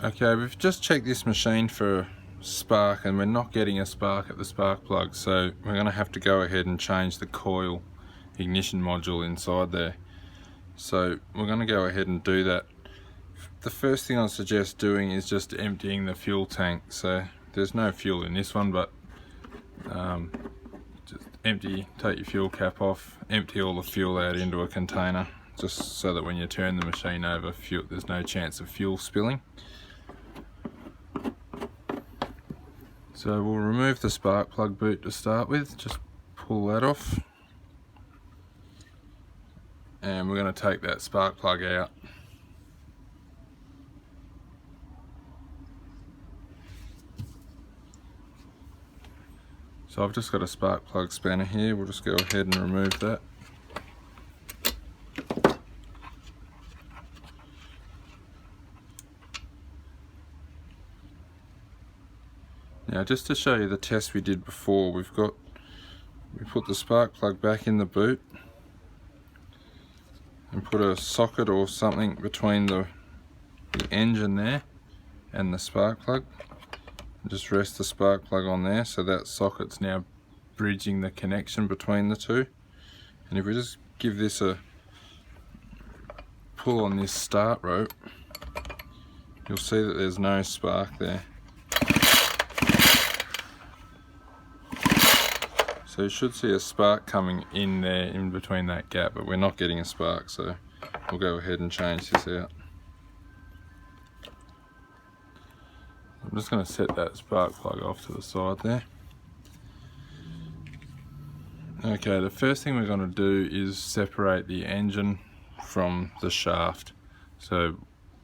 Okay, we've just checked this machine for spark and we're not getting a spark at the spark plug, so we're going to have to go ahead and change the coil ignition module inside there. So we're going to go ahead and do that. The first thing I suggest doing is just emptying the fuel tank. So there's no fuel in this one, but just take your fuel cap off, empty all the fuel out into a container, just so that when you turn the machine over, there's no chance of fuel spilling. So we'll remove the spark plug boot to start with, just pull that off. And we're going to take that spark plug out. So I've just got a spark plug spanner here, we'll just go ahead and remove that. Now just to show you the test we did before, we put the spark plug back in the boot and put a socket or something between the engine there and the spark plug. Just rest the spark plug on there, so that socket's now bridging the connection between the two. And if we just give this a pull on this start rope, you'll see that there's no spark there. So you should see a spark coming in there in between that gap, but we're not getting a spark, so we'll go ahead and change this out. I'm just going to set that spark plug off to the side there. Okay, the first thing we're going to do is separate the engine from the shaft. So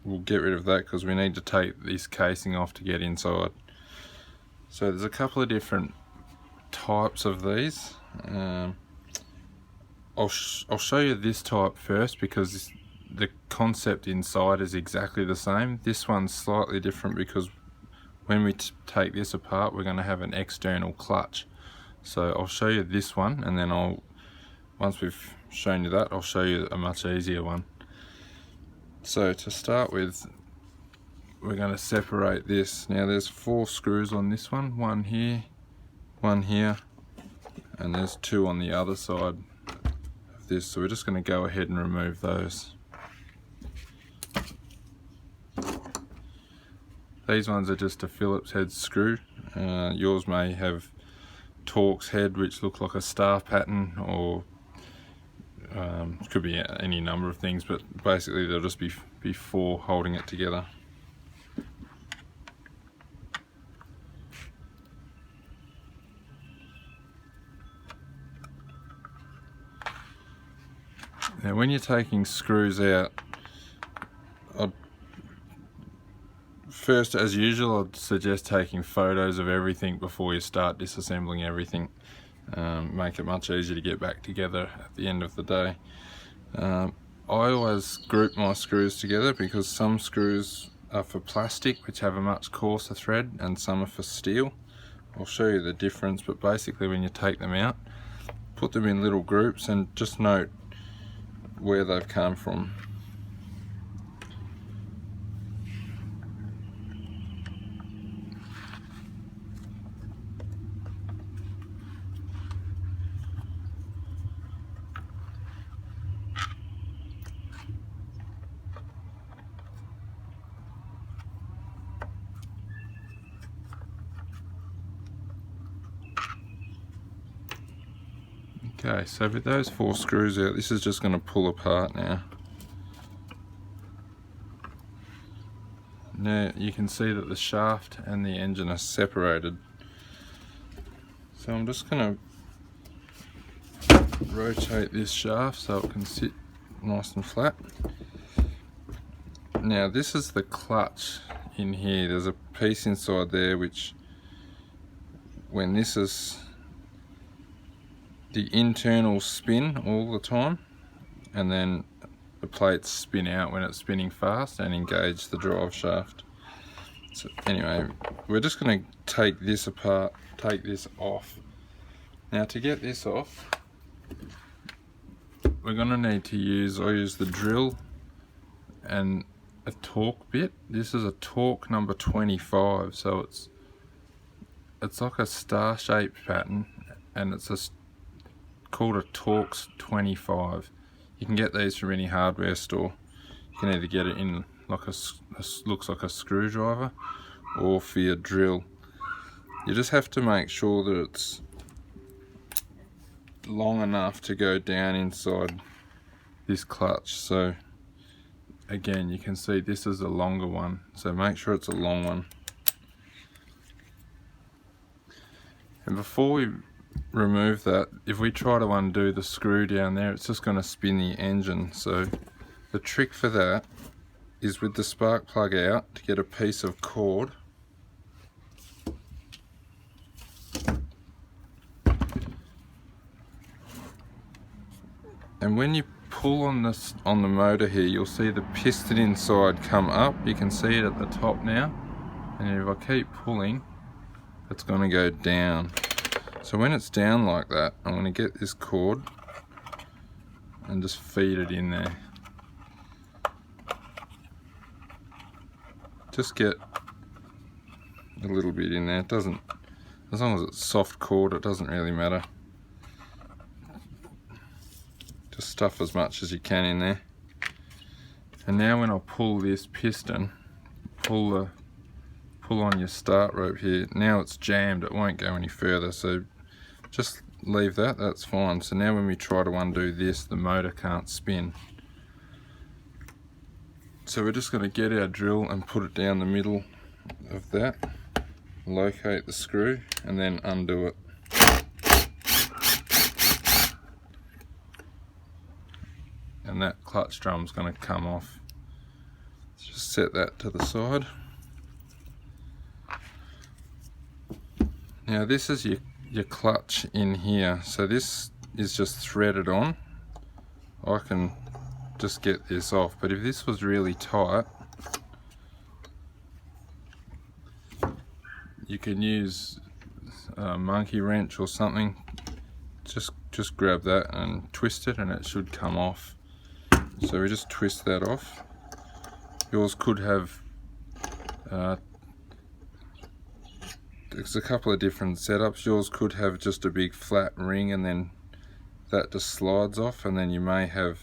we'll get rid of that because we need to take this casing off to get inside. So there's a couple of different types of these. I'll show you this type first because the concept inside is exactly the same. This one's slightly different because when we take this apart, we're going to have an external clutch. So I'll show you this one, and then once we've shown you that, I'll show you a much easier one. So to start with, we're going to separate this. Now there's 4 screws on this one here, one here, and there's 2 on the other side of this. So we're just going to go ahead and remove those. These ones are just a Phillips head screw. Yours may have Torx head, which look like a star pattern, or could be any number of things, but basically they'll just be 4 holding it together. Now when you're taking screws out, first, as usual, I'd suggest taking photos of everything before you start disassembling everything. Make it much easier to get back together at the end of the day. I always group my screws together because some screws are for plastic, which have a much coarser thread, and some are for steel. I'll show you the difference, but basically when you take them out, put them in little groups and just note where they've come from. Okay, so with those 4 screws out, this is just going to pull apart now. Now you can see that the shaft and the engine are separated. So I'm just going to rotate this shaft so it can sit nice and flat. Now this is the clutch in here. There's a piece inside there which, when this is the internal spin all the time, and then the plates spin out when it's spinning fast and engage the drive shaft. So anyway, we're just going to take this apart, take this off. Now to get this off, we're going to need to use, I use the drill and a torque bit. This is a torque number 25, so it's like a star-shaped pattern, and it's called a Torx 25. You can get these from any hardware store. You can either get it in like looks like a screwdriver, or for your drill. You just have to make sure that it's long enough to go down inside this clutch. So again, you can see this is a longer one, so make sure it's a long one. And before we remove that, if we try to undo the screw down there, it's just going to spin the engine. So the trick for that is with the spark plug out, to get a piece of cord and when you pull on this on the motor here, you'll see the piston inside come up. You can see it at the top now, and if I keep pulling, it's going to go down. So when it's down like that, I'm going to get this cord and just feed it in there. Just get a little bit in there. It doesn't, as long as it's soft cord, it doesn't really matter. Just stuff as much as you can in there. And now when I pull this piston, pull on your start rope here, now it's jammed, it won't go any further, so just leave that, that's fine. So now when we try to undo this, the motor can't spin. So we're just going to get our drill and put it down the middle of that, locate the screw, and then undo it. And that clutch drum's going to come off. Just set that to the side. Now this is your clutch in here, so this is just threaded on. I can just get this off, but if this was really tight, you can use a monkey wrench or something. Just grab that and twist it, and it should come off. So we just twist that off. Yours could have there's a couple of different setups. Yours could have just a big flat ring, and then that just slides off, and then you may have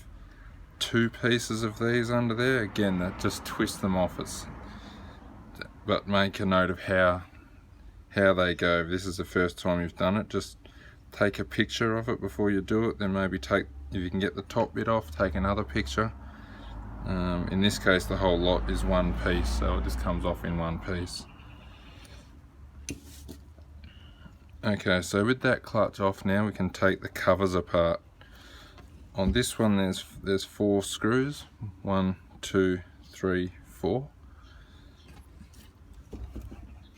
two pieces of these under there. Again, that just twist them off. But make a note of how they go. If this is the first time you've done it, just take a picture of it before you do it. Then maybe if you can get the top bit off, take another picture. In this case, the whole lot is one piece, so it just comes off in one piece. Okay, so with that clutch off now, we can take the covers apart. On this one, there's 4 screws. 1, 2, 3, 4.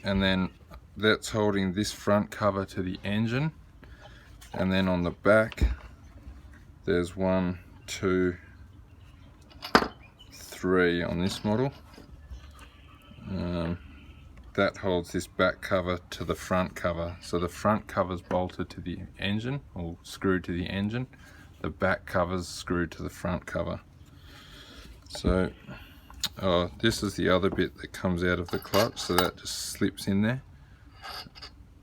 And then that's holding this front cover to the engine. And then on the back, there's 1, 2, 3 on this model. That holds this back cover to the front cover. So the front cover's bolted to the engine, or screwed to the engine. The back cover's screwed to the front cover. So this is the other bit that comes out of the clutch, so that just slips in there.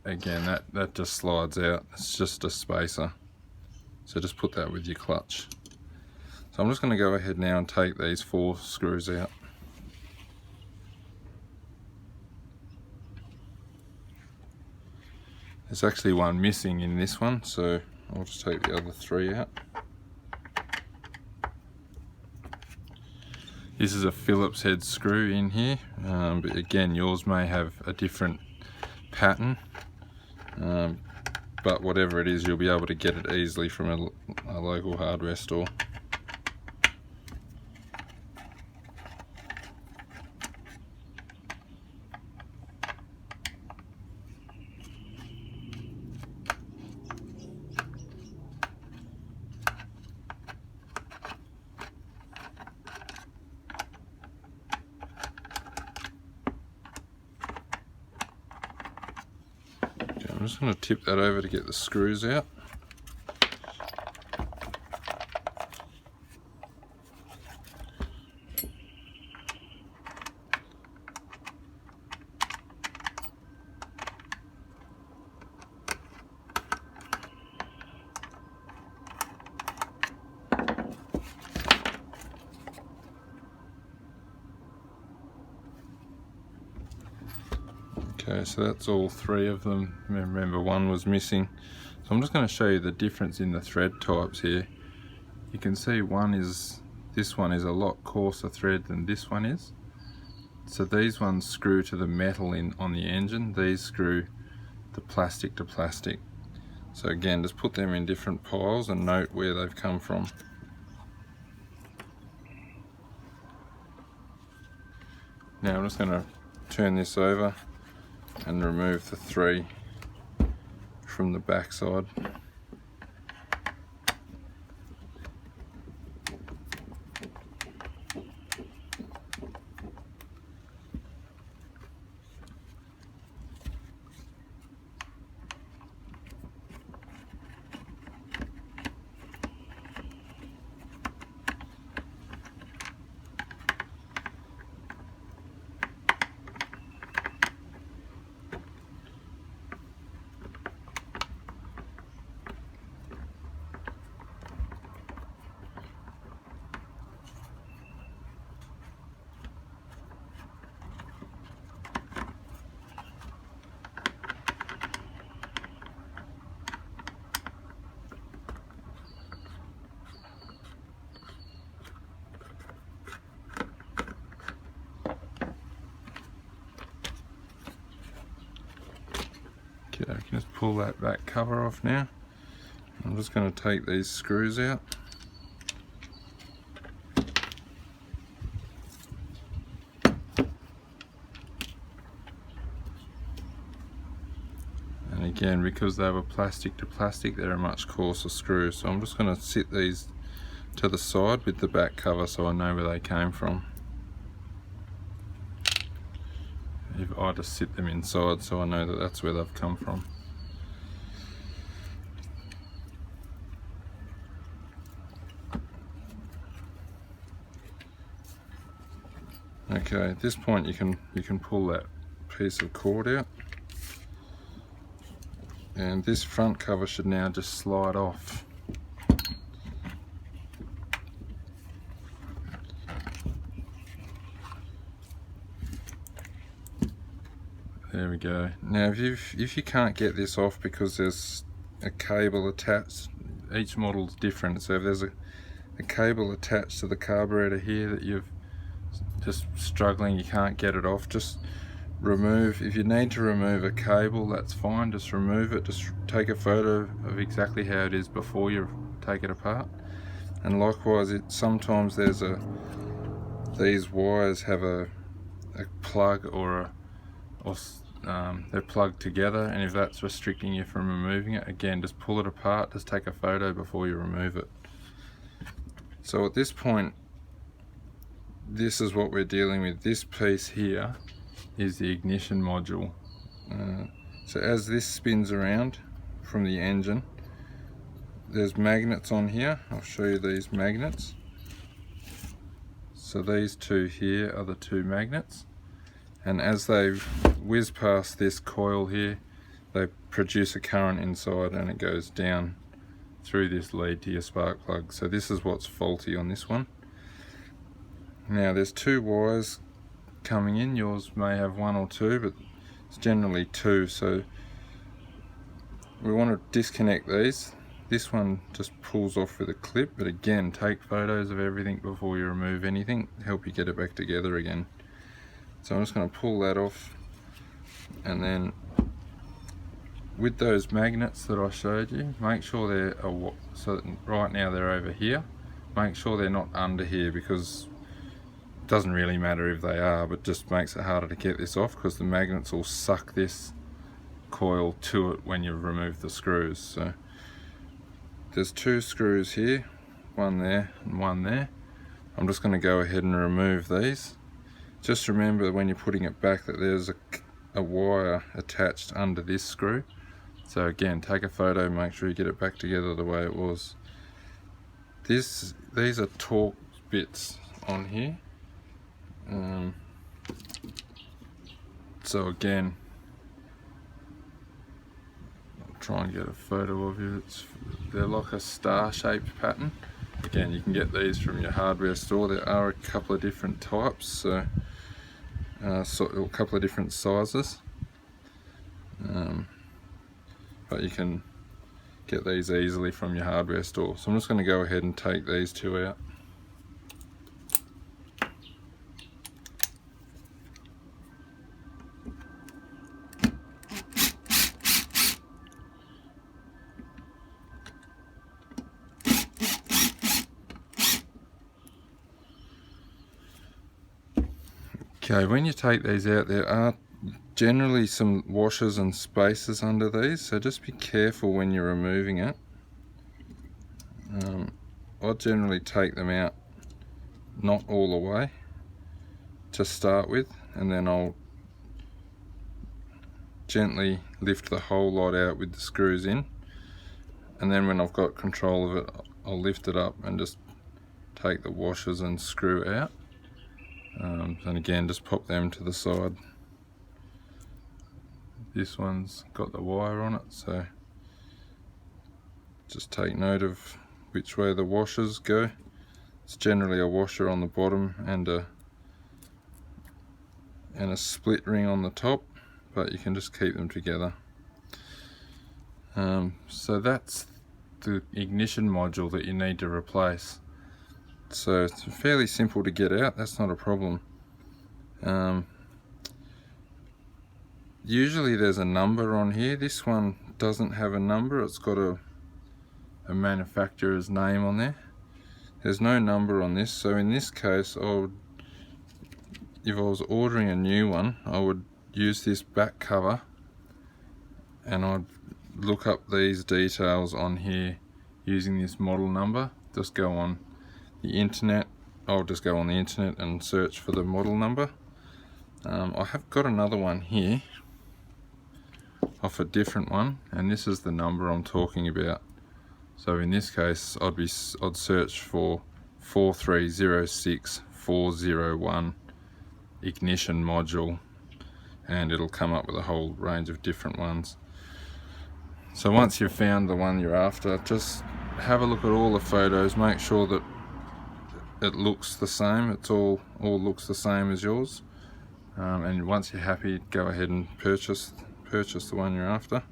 Again, that just slides out. It's just a spacer. So just put that with your clutch. So I'm just going to go ahead now and take these 4 screws out. There's actually one missing in this one, so I'll just take the other 3 out. This is a Phillips head screw in here, but again, yours may have a different pattern, but whatever it is, you'll be able to get it easily from a local hardware store. I'm just going to tip that over to get the screws out. Okay, so that's all three of them. Remember, one was missing. So I'm just going to show you the difference in the thread types here. You can see this one is a lot coarser thread than this one is. So these ones screw to the metal on the engine, these screw the plastic to plastic. So again, just put them in different piles and note where they've come from. Now I'm just going to turn this over and remove the three from the back side. Okay, I can just pull that back cover off now. I'm just going to take these screws out. And again, because they were plastic to plastic, they're a much coarser screw. So I'm just going to sit these to the side with the back cover so I know where they came from. If I just sit them inside so I know that that's where they've come from. Okay, at this point you can pull that piece of cord out, and this front cover should now just slide off. There we go. Now if you can't get this off because there's a cable attached, each model's different, so if there's a cable attached to the carburetor here that you've just struggling, you can't get it off, just remove. If you need to remove a cable, that's fine, just remove it. Just take a photo of exactly how it is before you take it apart. And likewise, sometimes there's these wires have a plug or they're plugged together, and if that's restricting you from removing it, again, just pull it apart, just take a photo before you remove it. So at this point, this is what we're dealing with. This piece here is the ignition module. So as this spins around from the engine, there's magnets on here. I'll show you these magnets. So these two here are the two magnets, and as they whiz past this coil here, they produce a current inside and it goes down through this lead to your spark plug. So this is what's faulty on this one. Now there's two wires coming in. Yours may have one or two, but it's generally two. So we want to disconnect these. This one just pulls off with a clip, but again, take photos of everything before you remove anything to help you get it back together again. So I'm just going to pull that off, and then with those magnets that I showed you, make sure they're so that right now they're over here. Make sure they're not under here, because it doesn't really matter if they are, but just makes it harder to get this off because the magnets will suck this coil to it when you remove the screws. So there's two screws here, one there and one there. I'm just going to go ahead and remove these. Just remember when you're putting it back that there's a wire attached under this screw. So again, take a photo, make sure you get it back together the way it was. These are torque bits on here. So again, I'll try and get a photo of you. They're like a star-shaped pattern. Again, you can get these from your hardware store. There are a couple of different types, so a couple of different sizes. but you can get these easily from your hardware store. So I'm just going to go ahead and take these two out. Okay, when you take these out, there are generally some washers and spacers under these, so just be careful when you're removing it. I'll generally take them out, not all the way to start with, and then I'll gently lift the whole lot out with the screws in, and then when I've got control of it, I'll lift it up and just take the washers and screw out. And again, just pop them to the side. This one's got the wire on it, so just take note of which way the washers go. It's generally a washer on the bottom and a split ring on the top, but you can just keep them together. So that's the ignition module that you need to replace. So it's fairly simple to get out, that's not a problem. Usually there's a number on here. This one doesn't have a number, it's got a manufacturer's name on there. There's no number on this, so in this case, if I was ordering a new one, I would use this back cover and I'd look up these details on here using this model number. Just go on the internet. I'll just go on the internet and search for the model number. I have got another one here off a different one, and this is the number I'm talking about. So in this case, I'd search for 4306401 ignition module, and it'll come up with a whole range of different ones. So once you've found the one you're after, just have a look at all the photos, make sure that it looks the same, it's all looks the same as yours, and once you're happy, go ahead and purchase the one you're after.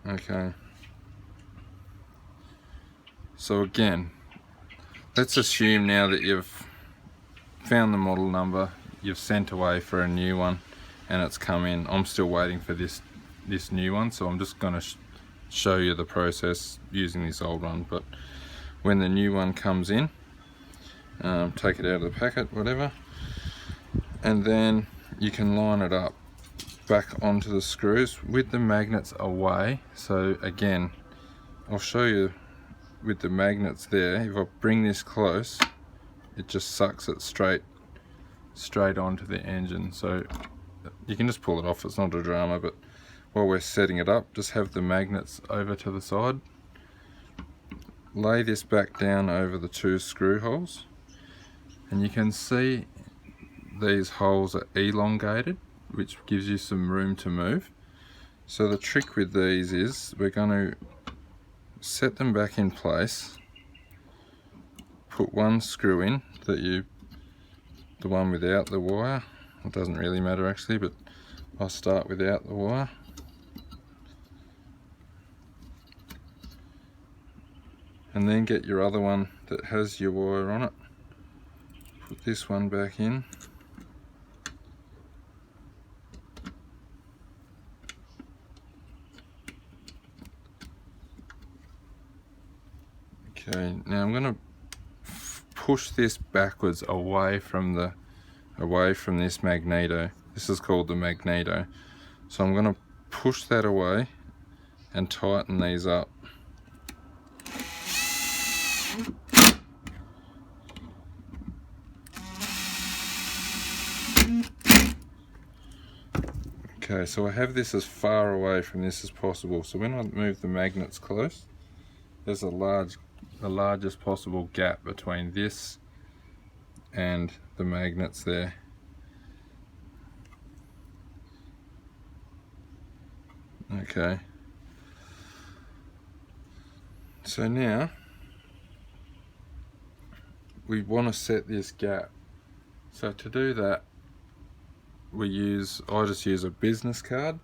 Okay, so again, let's assume now that you've found the model number, you've sent away for a new one, and it's come in. I'm still waiting for this new one, so I'm just going to show you the process using this old one. But when the new one comes in, take it out of the packet, whatever, and then you can line it up back onto the screws with the magnets away. So again, I'll show you with the magnets there. If I bring this close, it just sucks it straight onto the engine. So you can just pull it off, it's not a drama, but while we're setting it up, just have the magnets over to the side. Lay this back down over the two screw holes, and you can see these holes are elongated, which gives you some room to move. So the trick with these is we're going to set them back in place, put one screw in, the one without the wire. It doesn't really matter actually, but I'll start without the wire. And then get your other one that has your wire on it. Put this one back in. Okay, now I'm going to push this backwards away from this magneto. This is called the magneto. So I'm going to push that away and tighten these up. Okay, so I have this as far away from this as possible. So when I move the magnets close, there's the largest possible gap between this and the magnets there. Okay, so now we want to set this gap. So to do that, I just use a business card.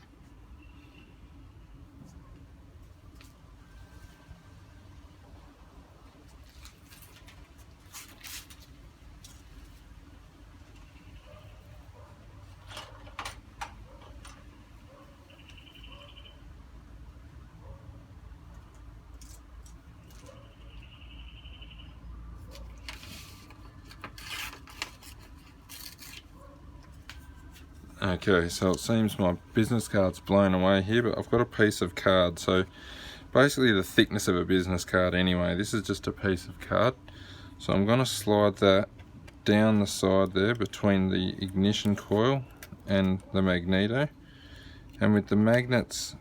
Okay, so it seems my business card's blown away here, but I've got a piece of card. So basically the thickness of a business card anyway. This is just a piece of card. So I'm going to slide that down the side there between the ignition coil and the magneto. And with the magnets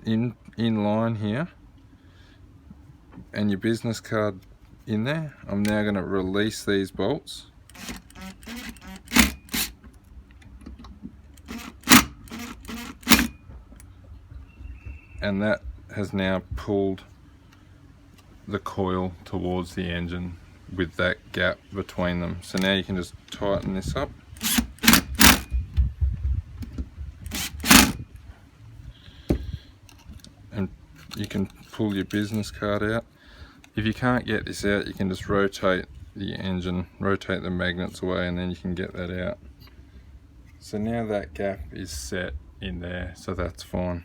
in line here and your business card in there, I'm now going to release these bolts. And that has now pulled the coil towards the engine with that gap between them. So now you can just tighten this up. And you can pull your business card out. If you can't get this out, you can just rotate the engine, rotate the magnets away, and then you can get that out. So now that gap is set in there, so that's fine.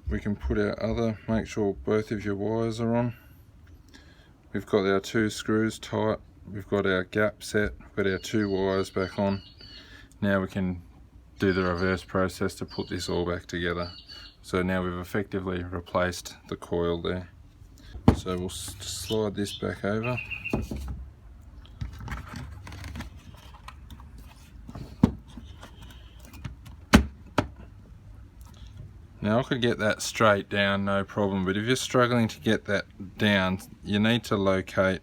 We can put our make sure both of your wires are on. We've got our 2 screws tight, we've got our gap set, we've got our 2 wires back on. Now we can do the reverse process to put this all back together. So now we've effectively replaced the coil there. So we'll slide this back over. Now I could get that straight down, no problem, but if you're struggling to get that down, you need to locate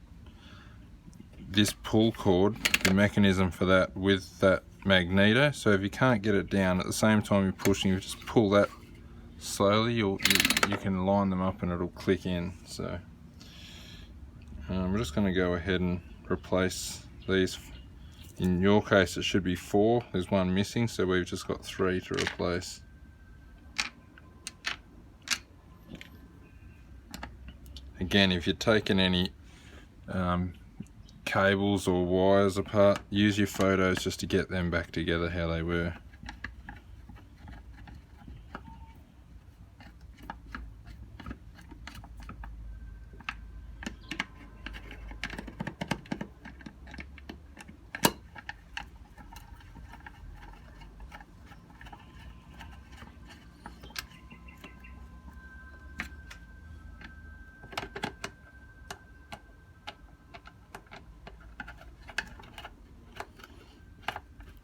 this pull cord, the mechanism for that, with that magneto. So if you can't get it down, at the same time you're pushing, you just pull that slowly, you can line them up and it'll click in. So we're just going to go ahead and replace these. In your case it should be 4, there's 1 missing, so we've just got 3 to replace. Again, if you're taking any cables or wires apart, use your photos just to get them back together how they were.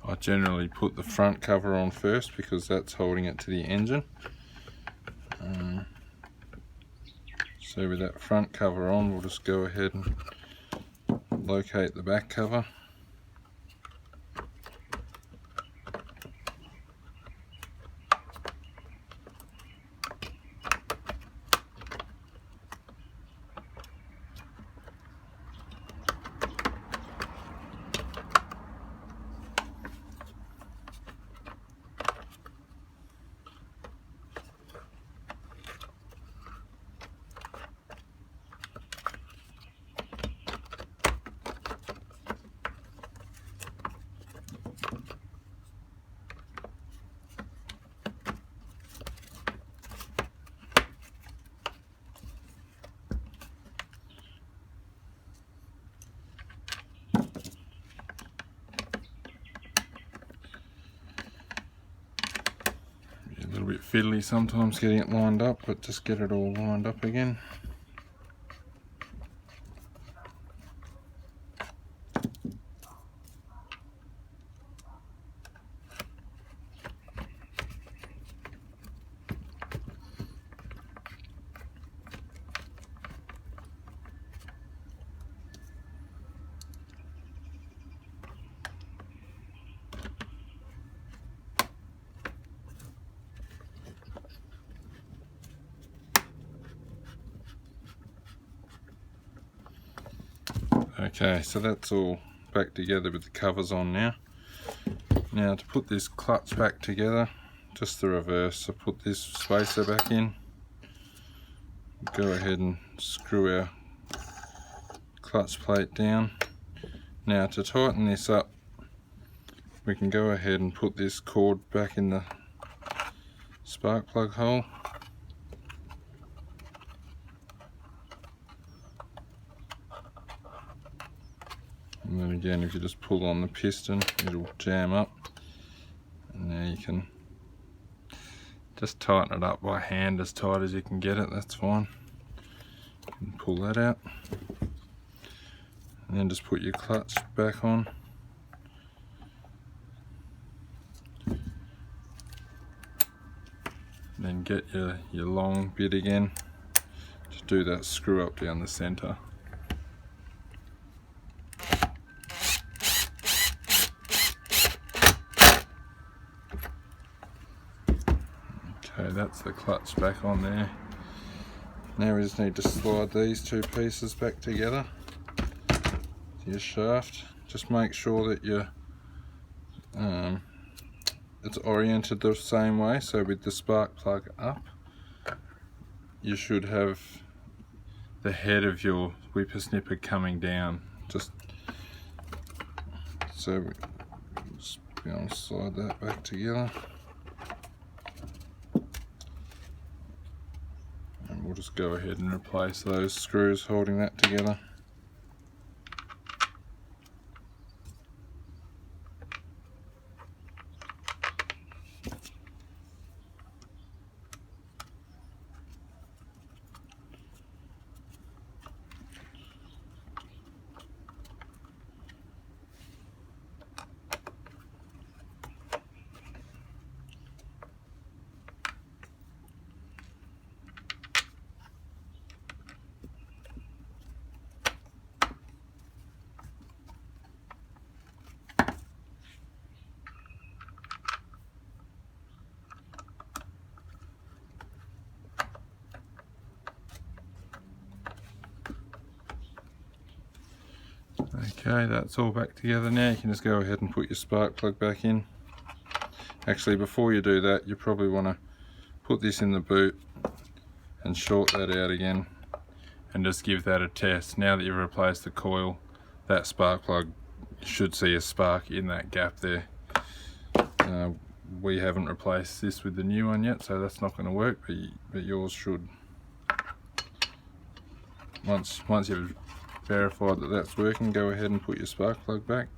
I generally put the front cover on first because that's holding it to the engine. So with that front cover on, we'll just go ahead and locate the back cover. A little bit fiddly sometimes getting it lined up, but just get it all lined up again. Okay, so that's all back together with the covers on now. Now to put this clutch back together, just the reverse. So put this spacer back in, go ahead and screw our clutch plate down. Now to tighten this up, we can go ahead and put this cord back in the spark plug hole. And then again, if you just pull on the piston, it'll jam up. And now you can just tighten it up by hand as tight as you can get it, that's fine. You can pull that out. And then just put your clutch back on. Then get your long bit again. Just do that screw up down the centre. Okay, that's the clutch back on there. Now we just need to slide these two pieces back together to your shaft. Just make sure that it's oriented the same way. So with the spark plug up, you should have the head of your whipper snipper coming down. Just so we just be able to slide that back together. And we'll just go ahead and replace those screws holding that together. Okay, that's all back together now. You can just go ahead and put your spark plug back in. Actually, before you do that, you probably want to put this in the boot and short that out again and just give that a test. Now that you've replaced the coil, that spark plug should see a spark in that gap there. We haven't replaced this with the new one yet, so that's not going to work, but yours should. Once you've verified that that's working, go ahead and put your spark plug back.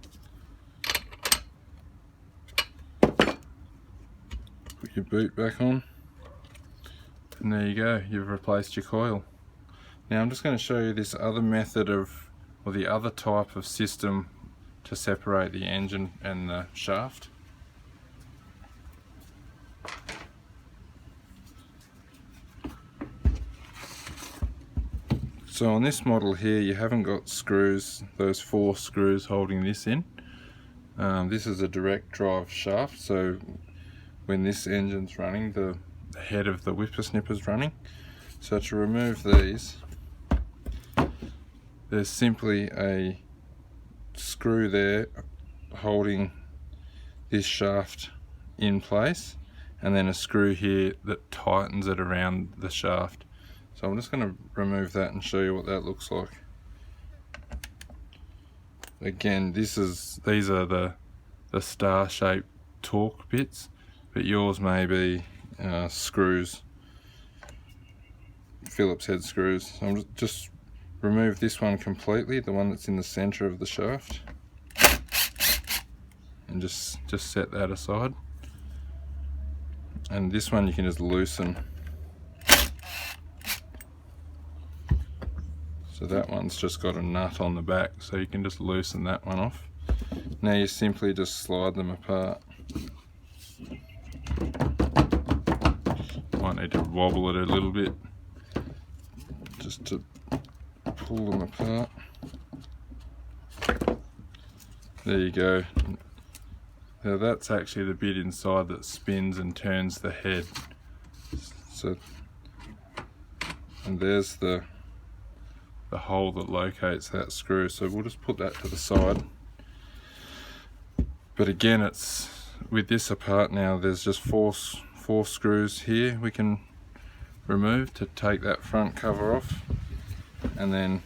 Put your boot back on. And there you go, you've replaced your coil. Now I'm just going to show you this other method of, or the other type of system to separate the engine and the shaft. So on this model here, you haven't got screws, those 4 screws holding this in. This is a direct drive shaft, so when this engine's running, the head of the whipper snipper's running. So to remove these, there's simply a screw there holding this shaft in place, and then a screw here that tightens it around the shaft. So I'm just going to remove that and show you what that looks like. Again, these are the star-shaped torque bits, but yours may be screws, Phillips head screws. So I'm just remove this one completely, the one that's in the center of the shaft, and just set that aside. And this one you can just loosen. So that one's just got a nut on the back, so you can just loosen that one off. Now you simply just slide them apart. Might need to wobble it a little bit just to pull them apart. There you go. Now that's actually the bit inside that spins and turns the head. So, and there's the the hole that locates that screw. So we'll just put that to the side. But again, it's with this apart now, there's just four screws here we can remove to take that front cover off, and then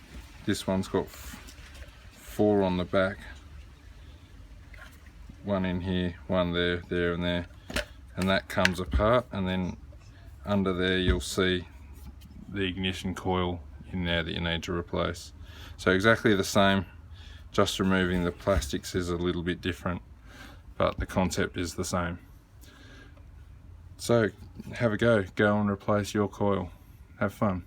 this one's got 4 on the back, 1 in here, 1 there, there and there, and that comes apart, and then under there you'll see the ignition coil in there that you need to replace. So exactly the same, just removing the plastics is a little bit different, but the concept is the same. So have a go and replace your coil. Have fun.